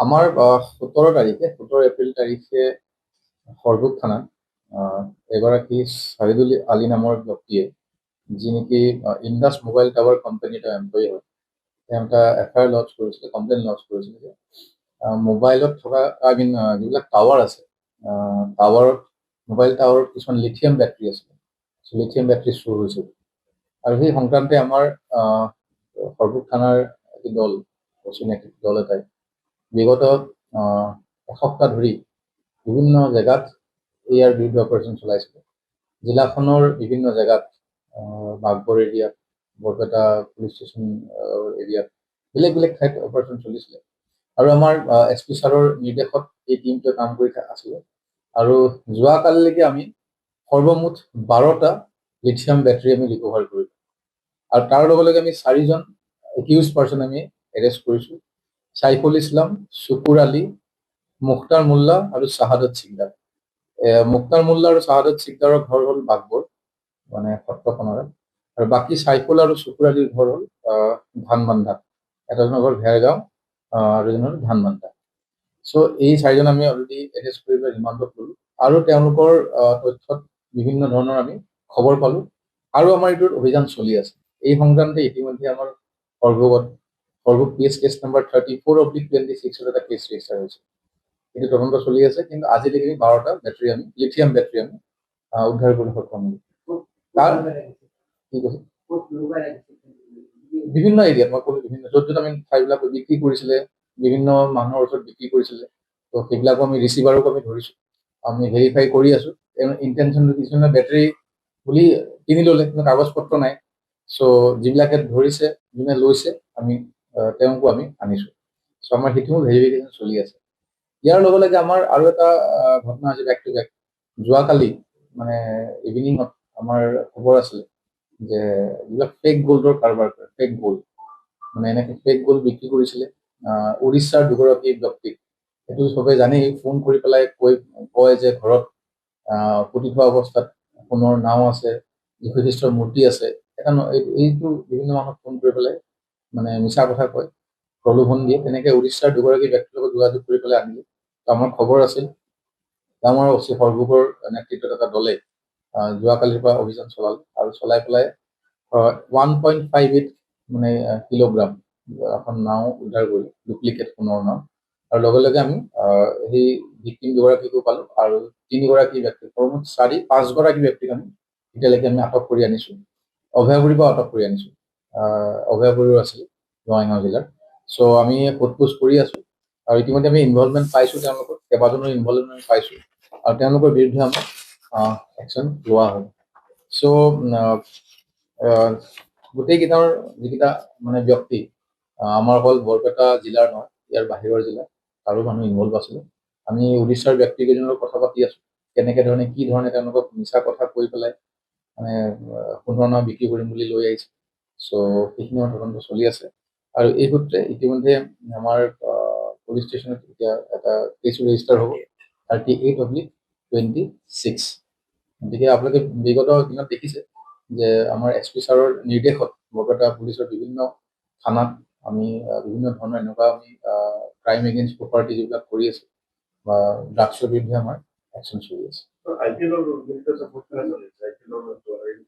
আমাৰ 17 এপ্ৰিল তাৰিখে সৰভোগ থানাত এগৰাকী চাহিদুল আলী নামৰ ব্যক্তিয়ে, যি নেকি ইণ্ডাছ মোবাইল টাৱাৰ কোম্পানী এটা এমপ্লয়ী হয়, তেওঁ এটা এফআইআৰ লঞ্চ কৰিছিলে, কমপ্লেইন লঞ্চ কৰিছিলে যে মোবাইলত থকা যিবিলাক টাৱাৰ আছে, টাৱাৰত মোবাইল টাৱাৰত কিছুমান লিথিয়াম বেটাৰী আছিলে, লিথিয়াম বেটাৰী চুৰ হৈছিল। আৰু সেই সংক্ৰান্তে আমাৰ সৰভোগ থানাৰ এটি দল, অচিনাকি দল এটাই বিগত এসপ্তাহ ধৰি বিভিন্ন জেগাত ইয়াৰ বিৰুদ্ধে অপাৰেশ্যন চলাইছিলে। জিলাখনৰ বিভিন্ন জেগাত, বাগবৰ এৰিয়াত, বৰপেটা পুলিচ ষ্টেচন এৰিয়াত, বেলেগ বেলেগ ঠাইত অপাৰেশ্যন চলিছিলে। আৰু আমাৰ SP ছাৰৰ নিৰ্দেশত এই টিমটোৱে কাম কৰি আছিলে। আৰু যোৱাকালিলৈকে আমি সৰ্বমুঠ 12টা লিথিয়াম বেটাৰী আমি ৰিকভাৰ কৰিলোঁ। আৰু তাৰ লগে লগে আমি 4জন একিউজ পাৰ্চন আমি এৰেষ্ট কৰিছোঁ: সাইফুল ইছলাম, শুকুৰ আলী, মুখতাৰ মোল্লা আৰু শ্বাহাদত সিকদাৰ। মুখতাৰ মোল্লা আৰু শ্বাহাদত সিকদাৰৰ ঘৰ হ'ল বাগবৰ, মানে সত্ৰখনৰে। আৰু বাকী সাইফুল আৰু শুকুৰ আলীৰ ঘৰ হ'ল ধানবান্ধা, এটাজনৰ ঘৰ ভেৰগাঁও আৰু এজনৰ ধানবান্ধা। চ' এই 4জন আমি অলৰেডি এৰেষ্ট কৰি পেলাই ৰিমাণ্ডত ল'লো। আৰু তেওঁলোকৰ তথ্যত বিভিন্ন ধৰণৰ আমি খবৰ পালোঁ। আৰু আমাৰ এইটোত অভিযান চলি আছে। এই সংক্ৰান্তে ইতিমধ্যে আমাৰ সৰভোগ পিএছ কেছ নম্বৰ 34/26 এটা কেছ ৰেজিষ্টাৰ হৈছে। এইটো তদন্ত চলি আছে। কিন্তু আজিলৈকে 12টা বেটাৰী আমি লিথিয়াম বেটাৰী আমি উদ্ধাৰ কৰি সক্ষম হ'লো। তাৰ কি কৈছে, বিভিন্ন এৰিয়াত মই ক'লো, বিভিন্ন য'ত য'ত আমি ঠাইবিলাক বিক্ৰী কৰিছিলে, বিভিন্ন মানুহৰ ওচৰত বিক্ৰী কৰিছিলে। তো সেইবিলাকো আমি ৰিচিভাৰকো আমি ধৰিছোঁ, আমি ভেৰিফাই কৰি আছোঁ। ইণ্টেনশ্যনটো কিছুমানে বেটাৰী বুলি কিনি ল'লে, কিন্তু কাগজ পত্ৰ নাই। চ' যিবিলাকে ধৰিছে, যোনে লৈছে, আমি তেওঁকো আমি আনিছোঁ। চ' আমাৰ সেইটোও ভেৰিফিকেশ্যন চলি আছে। ইয়াৰ লগে লগে আমাৰ আৰু এটা ঘটনা হৈছে বেক টু বেক। যোৱাকালি মানে ইভিনিঙত আমাৰ খবৰ আছিলে যে যিবিলাক ফেক গ'ল্ডৰ কাৰবাৰ কৰে, ফেক গ'ল্ড, মানে এনেকৈ ফেক গ'ল্ড বিক্ৰী কৰিছিলে উৰিষ্যাৰ দুগৰাকী ব্যক্তিক। সেইটো চবেই জানেই, ফোন কৰি পেলাই কয় যে ঘৰত পুতি থোৱা অৱস্থাত সোণৰ নাও আছে, যীশুখ্ৰীষ্টৰ মূৰ্তি আছে। এইটো বিভিন্ন মানুহক ফোন কৰি পেলাই মানে মিছা কথা কয়, প্ৰলোভন দিয়ে। তেনেকৈ উৰিষ্যাৰ দুগৰাকী ব্যক্তিৰ লগত যোগাযোগ কৰি পেলাই আনিলে। আমাৰ খবৰ আছিল, আমাৰ সৰভোগৰ নেতৃত্বত এটা দলে যোৱাকালিৰ পৰা অভিযান চলালে। আৰু চলাই পেলাই 1.58 মানে কিলোগ্ৰাম এখন নাও উদ্ধাৰ কৰিলে, ডুপ্লিকেট সোণৰ নাও। আৰু লগে লগে আমি সেই ভিক্টিম দুগৰাকীকো পালোঁ। আৰু 3গৰাকী ব্যক্তিক, সৰ্বমুঠ 5গৰাকী ব্যক্তিক আমি এতিয়ালৈকে আমি আটক কৰি আনিছোঁ। অভয়াপুৰীৰ পৰা আটক কৰি আনিছোঁ। অভয়াপুৰীও আছিল বঙাইগাঁও জিলাৰ। চ' আমি সোধ-পোছ কৰি আছোঁ। আৰু ইতিমধ্যে আমি ইনভলভমেণ্ট পাইছোঁ, তেওঁলোকৰ কেইবাজনৰ ইনভলভমেণ্ট পাইছোঁ। আৰু তেওঁলোকৰ বিৰুদ্ধে আমাৰ একশ্যন লোৱা হ'ব। চ' গোটেইকেইটাৰ যিকেইটা মানে ব্যক্তি আমাৰ অকল বৰপেটা জিলাৰ নহয়, ইয়াৰ বাহিৰৰ জিলা আৰু মানুহ ইনভলভ আছিলে। আমি উৰিষ্যাৰ ব্যক্তিকেইজনৰ কথা পাতি আছোঁ, কেনেকৈ ধৰণে কি ধৰণে তেওঁলোকক মিছা কথা কৈ পেলাই মানে সোণৰ নাও বিক্ৰী কৰিম বুলি লৈ আহিছে। চ' সেইখিনি তদন্ত চলি আছে। আৰু এই সূত্ৰে ইতিমধ্যে আমাৰ পুলিচ ষ্টেচনত এতিয়া এটা কেছ ৰেজিষ্টাৰ হ'ব 38/26। গতিকে আপোনালোকে বিগত দিনত দেখিছে যে আমাৰ SP ছাৰৰ নিৰ্দেশত বৰপেটা পুলিচৰ বিভিন্ন থানাত আমি বিভিন্ন ধৰণৰ এনেকুৱা আমি ক্ৰাইম এগেইনষ্ট প্ৰপাৰ্টি যিবিলাক কৰি আছে বা ড্ৰাগছৰ বিৰুদ্ধে আমাৰ একশ্যন চলি আছে।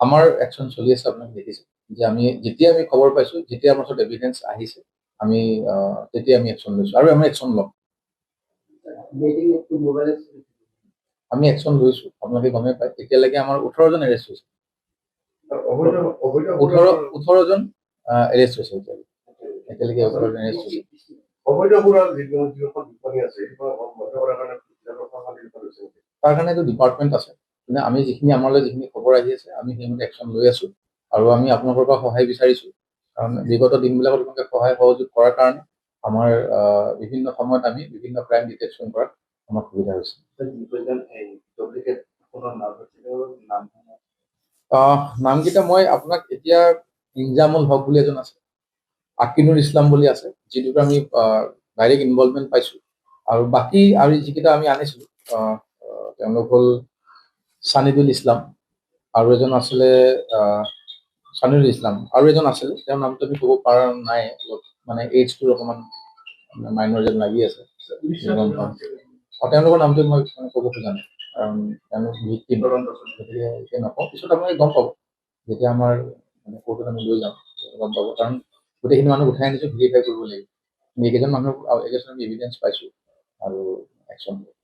আমাৰ একশ্যন চলি আছে। আপোনাক দেখিছে যে আমি যেতিয়া আমি খবৰ পাইছোঁ, যেতিয়া আমাৰ ওচৰত এভিডেঞ্চ আহিছে, আমি তেতিয়া আমি একশ্যন লৈছোঁ আৰু আমি একশ্যন ল'ম। আমি একশ্যন লৈছোঁ, আপোনালোকে গমেই পায়। এতিয়ালৈকে আমাৰ 18জন এৰেষ্ট হৈছে। 18জন এৰেষ্ট হৈছে এতিয়ালৈকে 18জন এৰেষ্ট হৈছে। তাৰ কাৰণে এইটো ডিপাৰ্টমেণ্ট আছে। কিন্তু আমি আমালৈ যিখিনি খবৰ আহি আছে, আমি সেইমতে একশ্যন লৈ আছোঁ। আৰু আমি আপোনালোকৰ পৰা সহায় বিচাৰিছোঁ, কাৰণ বিগত দিনবিলাকত আপোনালোকে সহায় সহযোগ কৰাৰ কাৰণে আমাৰ বিভিন্ন সময়ত আমি বিভিন্ন ক্ৰাইম ডিটেকশ্যন কৰাত আমাৰ সুবিধা হৈছে। নামকেইটা মই আপোনাক এতিয়া, ইনজামুল হক বুলি এজন আছে, আকিনুল ইছলাম বুলি আছে, যিটোকে আমি ডাইৰেক্ট ইনভলভমেণ্ট পাইছোঁ। আৰু বাকী আৰু যিকেইটা আমি আনিছিলোঁ তেওঁলোক হ'ল ছানিদুল ইছলাম, আৰু এজন আছিলে ছানিদুল ইছলাম, আৰু এজন আছিলে, তেওঁৰ নামটো আমি ক'ব পৰা নাই, অলপ মানে এইজটোৰ অকণমান মাইনৰ যেন লাগি আছে। গম পাম। তেওঁলোকৰ নামটো মই মানে ক'ব খোজা নাই কাৰণ তেওঁলোক ভিক্টিম, গতিকে এতিয়া নকওঁ, পিছত আপোনালোকে গম পাব যেতিয়া আমাৰ মানে কোৰ্টত আমি লৈ যাম গম পাব, কাৰণ গোটেইখিনি মানুহ উঠাই আনিছোঁ, ভেৰিফাই কৰিব লাগিব। আমি এইকেইজন মানুহৰ এগেইনষ্টত আমি এভিডেঞ্চ পাইছোঁ আৰু একশ্যন ল'ব।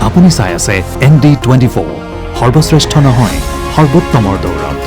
আপুনি চাই আছে ND24, সৰ্বশ্ৰেষ্ঠ নহয় সৰ্বোত্তমৰ দৌৰত।